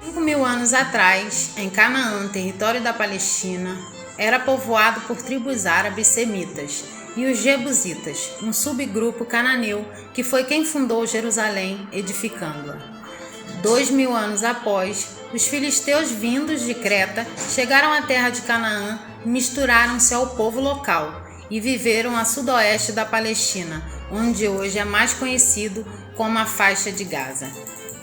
5.000 anos atrás, em Canaã, território da Palestina, era povoado por tribos árabes semitas e os jebusitas, um subgrupo cananeu que foi quem fundou Jerusalém, edificando-a. 2.000 anos após, os filisteus vindos de Creta chegaram à terra de Canaã e misturaram-se ao povo local e viveram a sudoeste da Palestina, onde hoje é mais conhecido como a faixa de Gaza.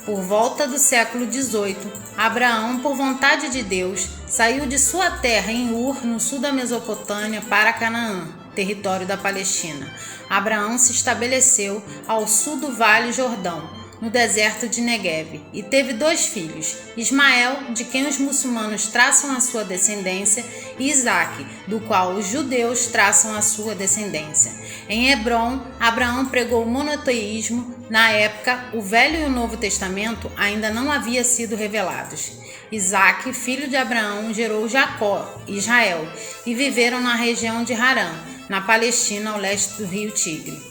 Por volta do século XVIII, Abraão, por vontade de Deus, saiu de sua terra em Ur, no sul da Mesopotâmia, para Canaã, território da Palestina. Abraão se estabeleceu ao sul do Vale Jordão, no deserto de Negueve, e teve 2 filhos, Ismael, de quem os muçulmanos traçam a sua descendência, e Isaque, do qual os judeus traçam a sua descendência. Em Hebrom, Abraão pregou o monoteísmo. Na época, o Velho e o Novo Testamento ainda não haviam sido revelados. Isaque, filho de Abraão, gerou Jacó, Israel, e viveram na região de Harã, na Palestina, ao leste do rio Tigre.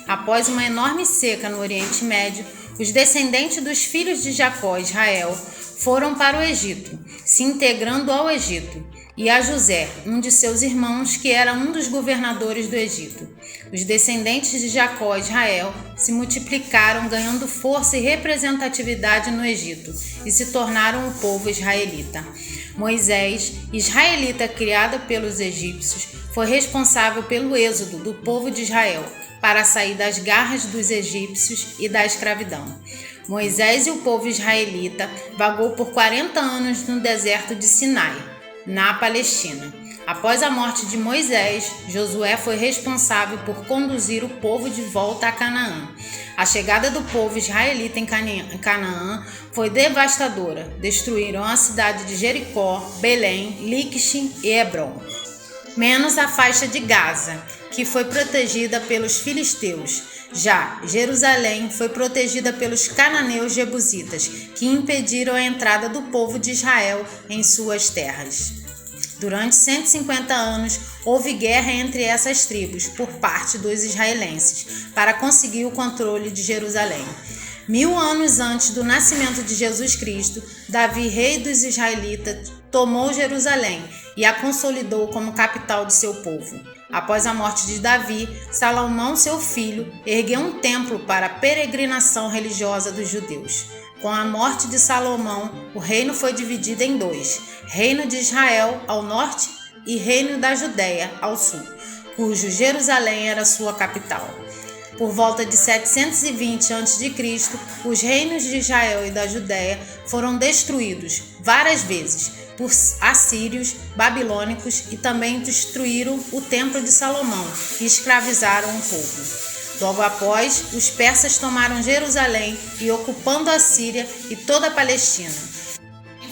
Após uma enorme seca no Oriente Médio, os descendentes dos filhos de Jacó, Israel, foram para o Egito, se integrando ao Egito, e a José, um de seus irmãos, que era um dos governadores do Egito. Os descendentes de Jacó, Israel, se multiplicaram, ganhando força e representatividade no Egito, e se tornaram o povo israelita. Moisés, israelita criado pelos egípcios, foi responsável pelo êxodo do povo de Israel, para sair das garras dos egípcios e da escravidão. Moisés e o povo israelita vagou por 40 anos no deserto de Sinai, na Palestina. Após a morte de Moisés, Josué foi responsável por conduzir o povo de volta a Canaã. A chegada do povo israelita em Canaã foi devastadora. Destruíram a cidade de Jericó, Belém, Liquim e Hebrom, menos a faixa de Gaza, que foi protegida pelos filisteus. Já Jerusalém foi protegida pelos cananeus jebusitas, que impediram a entrada do povo de Israel em suas terras. Durante 150 anos, houve guerra entre essas tribos por parte dos israelenses para conseguir o controle de Jerusalém. 1000 anos antes do nascimento de Jesus Cristo, Davi, rei dos israelitas, tomou Jerusalém e a consolidou como capital de seu povo. Após a morte de Davi, Salomão, seu filho, ergueu um templo para a peregrinação religiosa dos judeus. Com a morte de Salomão, o reino foi dividido em 2, Reino de Israel ao norte e Reino da Judéia ao sul, cujo Jerusalém era sua capital. Por volta de 720 a.C., os reinos de Israel e da Judéia foram destruídos várias vezes por assírios, babilônicos, e também destruíram o templo de Salomão e escravizaram o povo. Logo após, os persas tomaram Jerusalém e ocupando a Síria e toda a Palestina.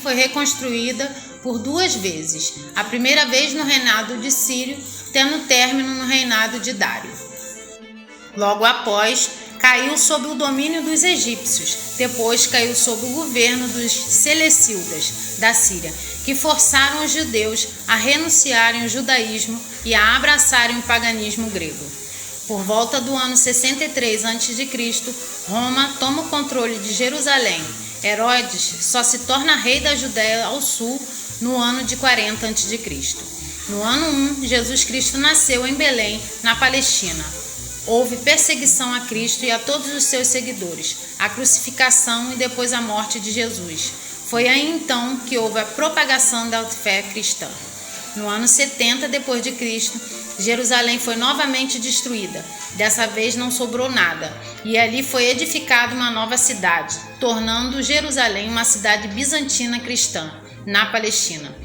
Foi reconstruída por 2 vezes, a primeira vez no reinado de Círio, tendo término no reinado de Dário. Logo após, caiu sob o domínio dos egípcios, depois caiu sob o governo dos Seleucidas da Síria, que forçaram os judeus a renunciarem ao judaísmo e a abraçarem o paganismo grego. Por volta do ano 63 a.C., Roma toma o controle de Jerusalém. Herodes só se torna rei da Judéia ao sul no ano de 40 a.C. No ano 1, Jesus Cristo nasceu em Belém, na Palestina. Houve perseguição a Cristo e a todos os seus seguidores, a crucificação e depois a morte de Jesus. Foi aí então que houve a propagação da fé cristã. No ano 70 depois de Cristo, Jerusalém foi novamente destruída. Dessa vez não sobrou nada, e ali foi edificada uma nova cidade, tornando Jerusalém uma cidade bizantina cristã, na Palestina,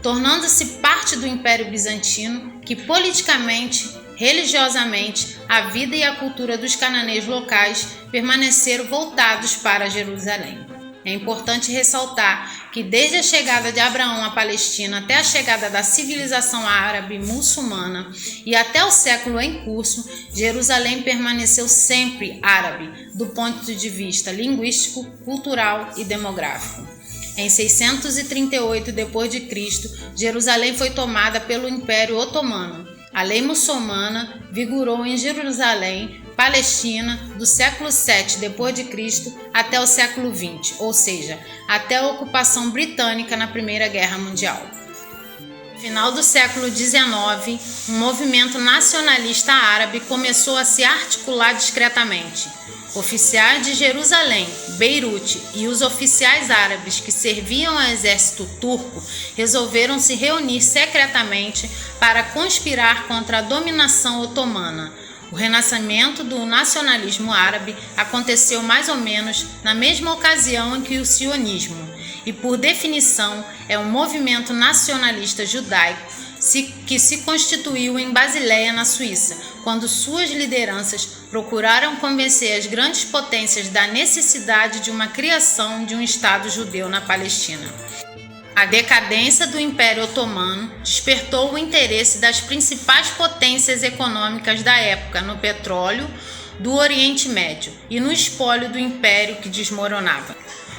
tornando-se parte do Império Bizantino, que politicamente, religiosamente, a vida e a cultura dos cananeus locais permaneceram voltados para Jerusalém. É importante ressaltar que desde a chegada de Abraão à Palestina até a chegada da civilização árabe muçulmana e até o século em curso, Jerusalém permaneceu sempre árabe, do ponto de vista linguístico, cultural e demográfico. Em 638 d.C., Jerusalém foi tomada pelo Império Otomano. A lei muçulmana vigorou em Jerusalém Palestina do século 7 d.C. até o século 20, ou seja, até a ocupação britânica na Primeira Guerra Mundial. No final do século XIX, um movimento nacionalista árabe começou a se articular discretamente. Oficiais de Jerusalém, Beirute e os oficiais árabes que serviam ao exército turco resolveram se reunir secretamente para conspirar contra a dominação otomana. O renascimento do nacionalismo árabe aconteceu mais ou menos na mesma ocasião em que o sionismo, e por definição é um movimento nacionalista judaico que se constituiu em Basileia, na Suíça, quando suas lideranças procuraram convencer as grandes potências da necessidade de uma criação de um Estado judeu na Palestina. A decadência do Império Otomano despertou o interesse das principais potências econômicas da época no petróleo do Oriente Médio e no espólio do Império que desmoronava.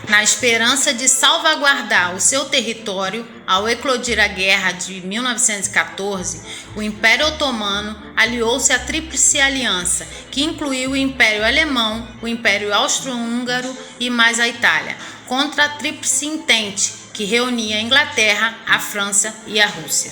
Na esperança de salvaguardar o seu território, ao eclodir a Guerra de 1914, o Império Otomano aliou-se à Tríplice Aliança, que incluiu o Império Alemão, o Império Austro-Húngaro e mais a Itália, contra a Tríplice Entente, que reunia a Inglaterra, a França e a Rússia.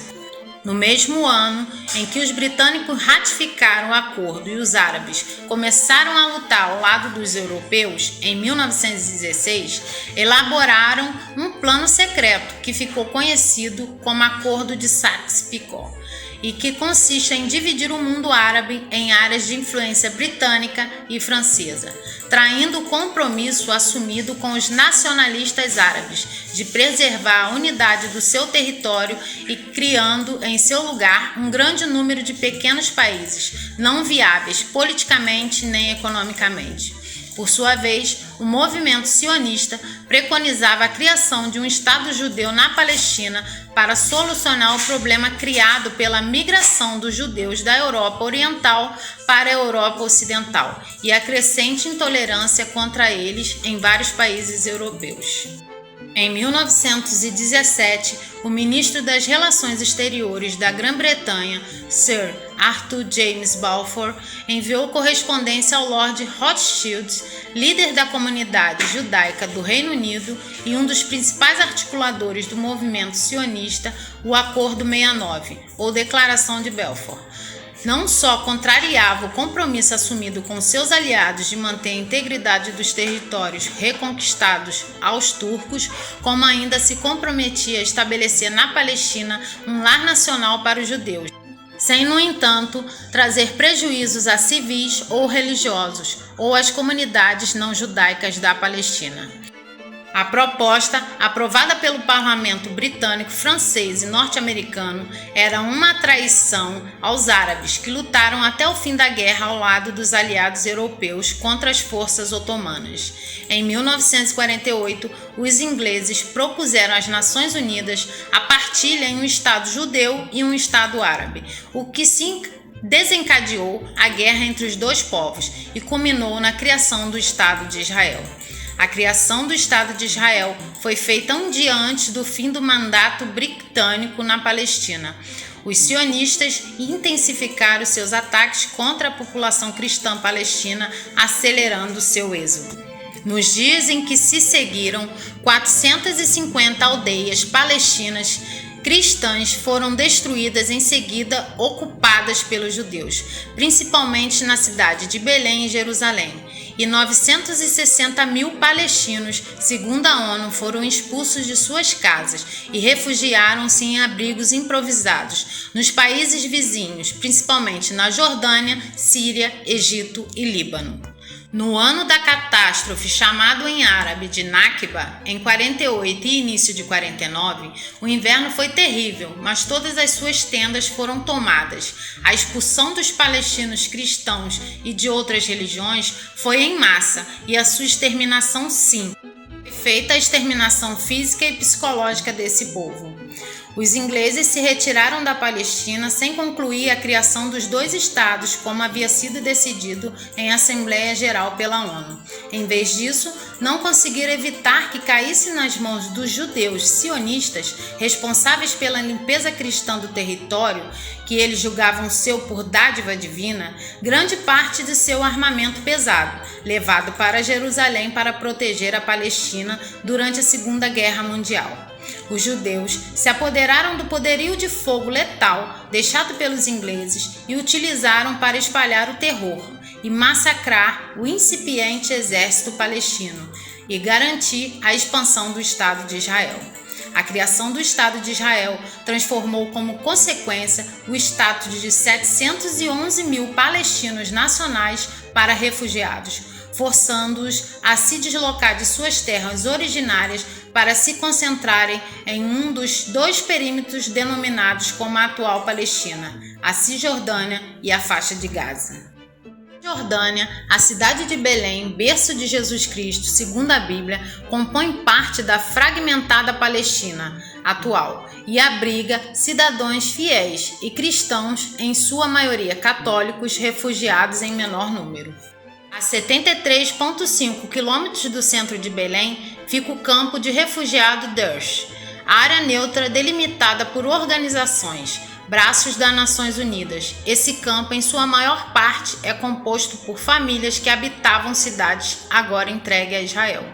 No mesmo ano em que os britânicos ratificaram o acordo e os árabes começaram a lutar ao lado dos europeus, em 1916, elaboraram um plano secreto que ficou conhecido como Acordo de Sykes-Picot e que consiste em dividir o mundo árabe em áreas de influência britânica e francesa, traindo o compromisso assumido com os nacionalistas árabes de preservar a unidade do seu território e criando em seu lugar um grande número de pequenos países, não viáveis politicamente nem economicamente. Por sua vez, o movimento sionista preconizava a criação de um Estado judeu na Palestina para solucionar o problema criado pela migração dos judeus da Europa Oriental para a Europa Ocidental e a crescente intolerância contra eles em vários países europeus. Em 1917, o ministro das Relações Exteriores da Grã-Bretanha, Sir Arthur James Balfour, enviou correspondência ao Lord Rothschild, líder da comunidade judaica do Reino Unido e um dos principais articuladores do movimento sionista, o Acordo 69, ou Declaração de Balfour. Não só contrariava o compromisso assumido com seus aliados de manter a integridade dos territórios reconquistados aos turcos, como ainda se comprometia a estabelecer na Palestina um lar nacional para os judeus, sem, no entanto, trazer prejuízos a civis ou religiosos ou às comunidades não judaicas da Palestina. A proposta, aprovada pelo parlamento britânico, francês e norte-americano, era uma traição aos árabes que lutaram até o fim da guerra ao lado dos aliados europeus contra as forças otomanas. Em 1948, os ingleses propuseram às Nações Unidas a partilha em um Estado judeu e um Estado árabe, o que desencadeou a guerra entre os dois povos e culminou na criação do Estado de Israel. A criação do Estado de Israel foi feita um dia antes do fim do mandato britânico na Palestina. Os sionistas intensificaram seus ataques contra a população cristã palestina, acelerando seu êxodo. Nos dias em que se seguiram, 450 aldeias palestinas cristãs foram destruídas em seguida, ocupadas pelos judeus, principalmente na cidade de Belém e Jerusalém. E 960 mil palestinos, segundo a ONU, foram expulsos de suas casas e refugiaram-se em abrigos improvisados nos países vizinhos, principalmente na Jordânia, Síria, Egito e Líbano. No ano da catástrofe, chamado em árabe de Nakba, em 48 e início de 49, o inverno foi terrível, mas todas as suas tendas foram tomadas. A expulsão dos palestinos cristãos e de outras religiões foi em massa, e a sua exterminação sim. Foi feita a exterminação física e psicológica desse povo. Os ingleses se retiraram da Palestina sem concluir a criação dos dois estados, como havia sido decidido em Assembleia Geral pela ONU. Em vez disso, não conseguiram evitar que caísse nas mãos dos judeus sionistas, responsáveis pela limpeza cristã do território, que eles julgavam seu por dádiva divina, grande parte de seu armamento pesado, levado para Jerusalém para proteger a Palestina durante a Segunda Guerra Mundial. Os judeus se apoderaram do poderio de fogo letal deixado pelos ingleses e utilizaram para espalhar o terror e massacrar o incipiente exército palestino e garantir a expansão do Estado de Israel. A criação do Estado de Israel transformou como consequência o status de 711 mil palestinos nacionais para refugiados, forçando-os a se deslocar de suas terras originárias para se concentrarem em um dos dois perímetros denominados como a atual Palestina, a Cisjordânia e a faixa de Gaza. Jordânia, a cidade de Belém, berço de Jesus Cristo, segundo a Bíblia, compõe parte da fragmentada Palestina atual e abriga cidadãos fiéis e cristãos, em sua maioria católicos, refugiados em menor número. A 73,5 quilômetros do centro de Belém fica o campo de refugiado Dersh, área neutra delimitada por organizações, braços das Nações Unidas. Esse campo, em sua maior parte, é composto por famílias que habitavam cidades agora entregues a Israel.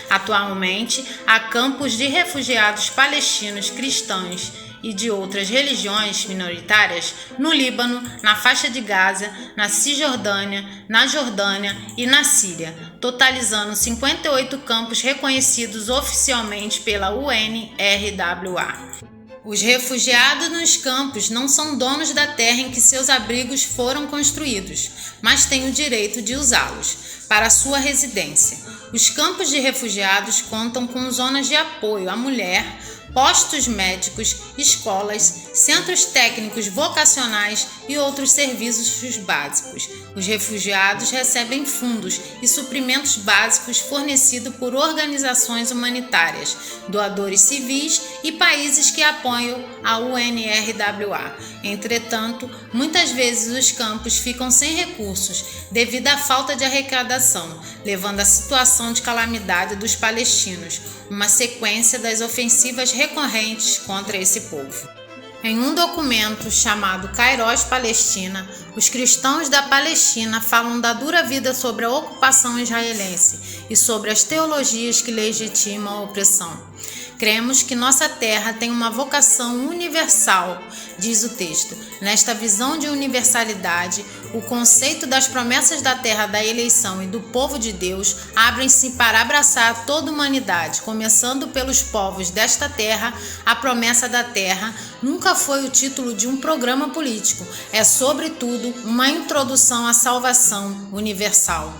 Atualmente, há campos de refugiados palestinos cristãos e de outras religiões minoritárias no Líbano, na faixa de Gaza, na Cisjordânia, na Jordânia e na Síria, totalizando 58 campos reconhecidos oficialmente pela UNRWA. Os refugiados nos campos não são donos da terra em que seus abrigos foram construídos, mas têm o direito de usá-los para sua residência. Os campos de refugiados contam com zonas de apoio à mulher, postos médicos, escolas, centros técnicos vocacionais e outros serviços básicos. Os refugiados recebem fundos e suprimentos básicos fornecidos por organizações humanitárias, doadores civis e países que apoiam a UNRWA. Entretanto, muitas vezes os campos ficam sem recursos devido à falta de arrecadação, levando à situação de calamidade dos palestinos, uma sequência das ofensivas recorrentes contra esse povo. Em um documento chamado Kairos Palestina, os cristãos da Palestina falam da dura vida sobre a ocupação israelense e sobre as teologias que legitimam a opressão. Cremos que nossa terra tem uma vocação universal, diz o texto. Nesta visão de universalidade, o conceito das promessas da terra da eleição e do povo de Deus abrem-se para abraçar toda a humanidade, começando pelos povos desta terra. A promessa da terra nunca foi o título de um programa político, é sobretudo uma introdução à salvação universal.